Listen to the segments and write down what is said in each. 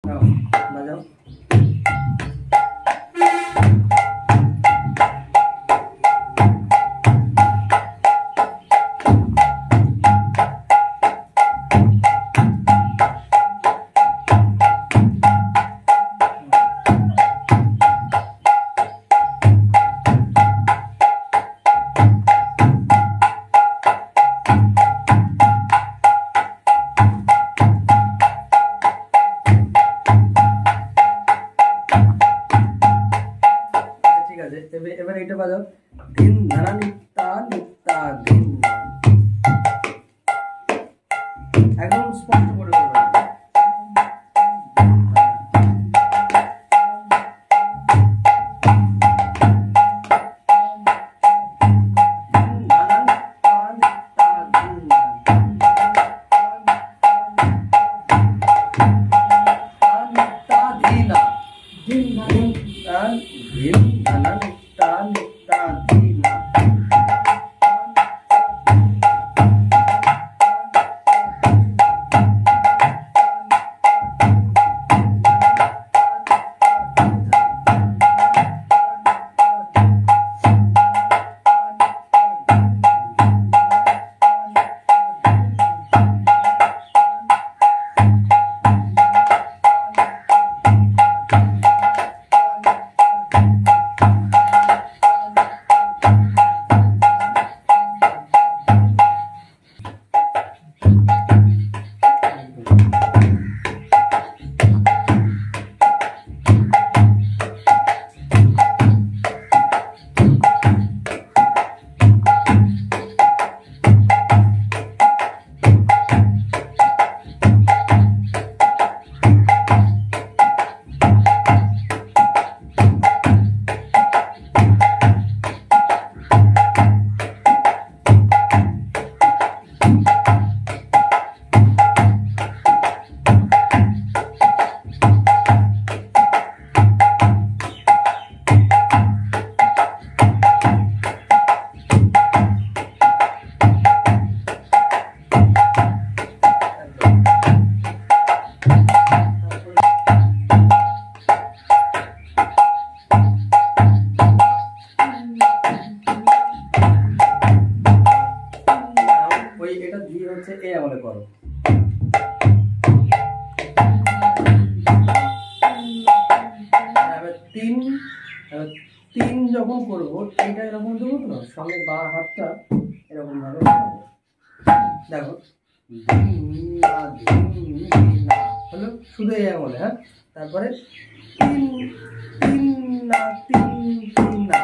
বাজাও। এবার এটা বাজাও, দিন ধারা নিত্যা নিত্যা দিন, একদম স্পষ্ট করে বলবেন। এ আমলে করো। তিন যখন করবো এইটা এরকম দেবো তো, সঙ্গে বা হাতটা এরকম ভাবে দেখো, হলো শুধু এই আমলে। হ্যাঁ, তারপরে তিন তিন না তিন তিন না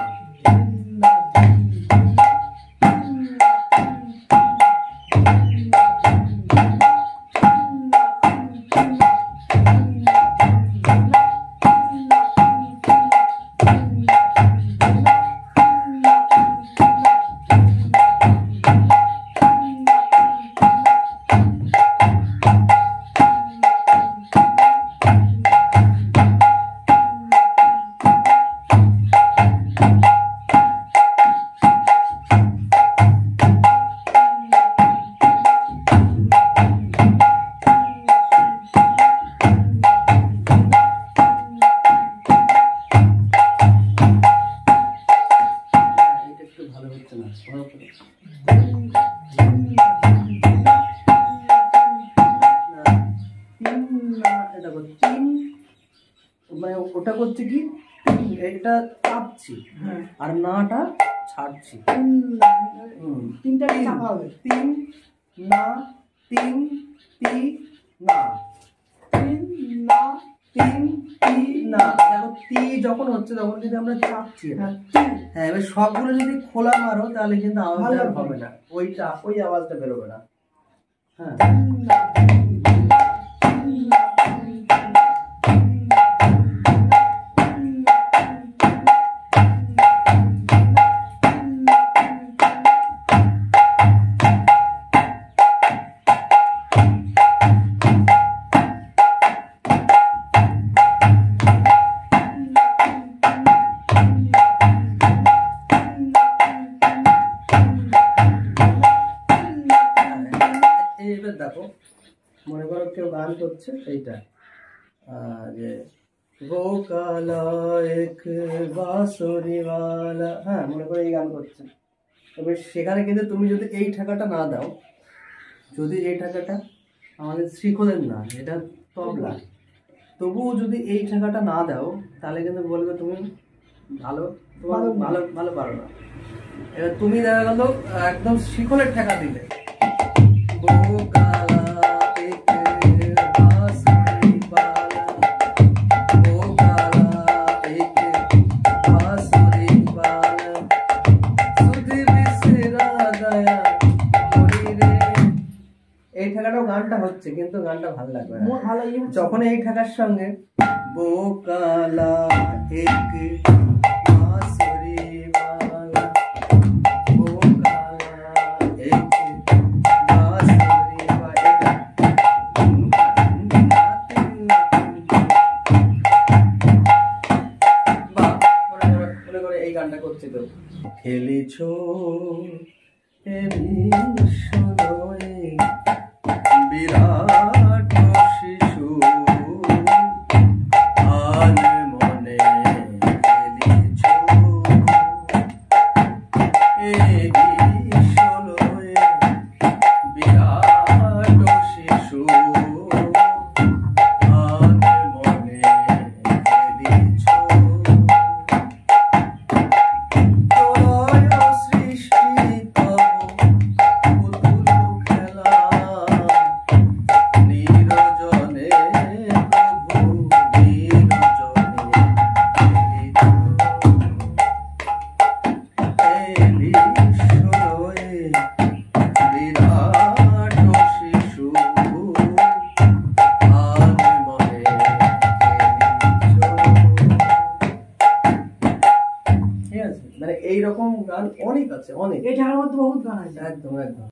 মানে ওটা করছে কি, এটা চাপছি আর নাটা ছাড়ছি। তিনটা চাপা হবে, তিন না তিন তি না, তিন না তিন তি না। দেখো তি যখন হচ্ছে তখন যদি আমরা চাপছি, হ্যাঁ এবার সবগুলো যদি খোলা মারো তাহলে কিন্তু আওয়াজটা হবে না, ওইটা ওই আওয়াজটা বেরোবে না। হ্যাঁ দেখো, মনে করো কেউ গান করছে এইটা वो काला एक बांसुरी वाला, হ্যাঁ মনে করে এই গান করছে। তবে সেখানে কিন্তু তুমি যদি এই ঠাকাটা না দাও, যদি এই ঠাকাটা আমাদের শ্রীখোলের না, এটা তবলা, তবুও যদি এই ঠাকাটা না দাও তাহলে কিন্তু বলবে তুমি ভালো, তোমার ভালো ভালো পারো না। এবার তুমি দেখা গেল একদম শিখলের ঠাকা দিলে, वो काला एक बांसुरी वाला, वो काला एक बांसुरी वाला, सुध बिसरा गया मोरी रे। এই ঠাকাটাও গানটা হচ্ছে কিন্তু গানটা ভালো লাগবে না যখন এই ঠাকার সঙ্গে वो काला एक बांसुरी वाला, वो काला एक बांसुरी वाला, বাহ মনে করে এই গানটা করছে তো। খেলেছো এ বিশ্বদয়ে বিরাট শিশু, আন মনে খেলেছো এ বিশ্বদয়ে বিরাট শিশু, আন মনে খেলেছো প্রলয় সৃষ্টি তব পুতুল খেলা, নিরজনে প্রভু নিরজনে এলিশয়ে বিরাট শিশু, আন মনে খেলিছো। ঠিক আছে, মানে এইরকম গান অনেক আছে, অনেক, এই ঠাকুর মধ্যে বহুত গান আছে। একদম একদম।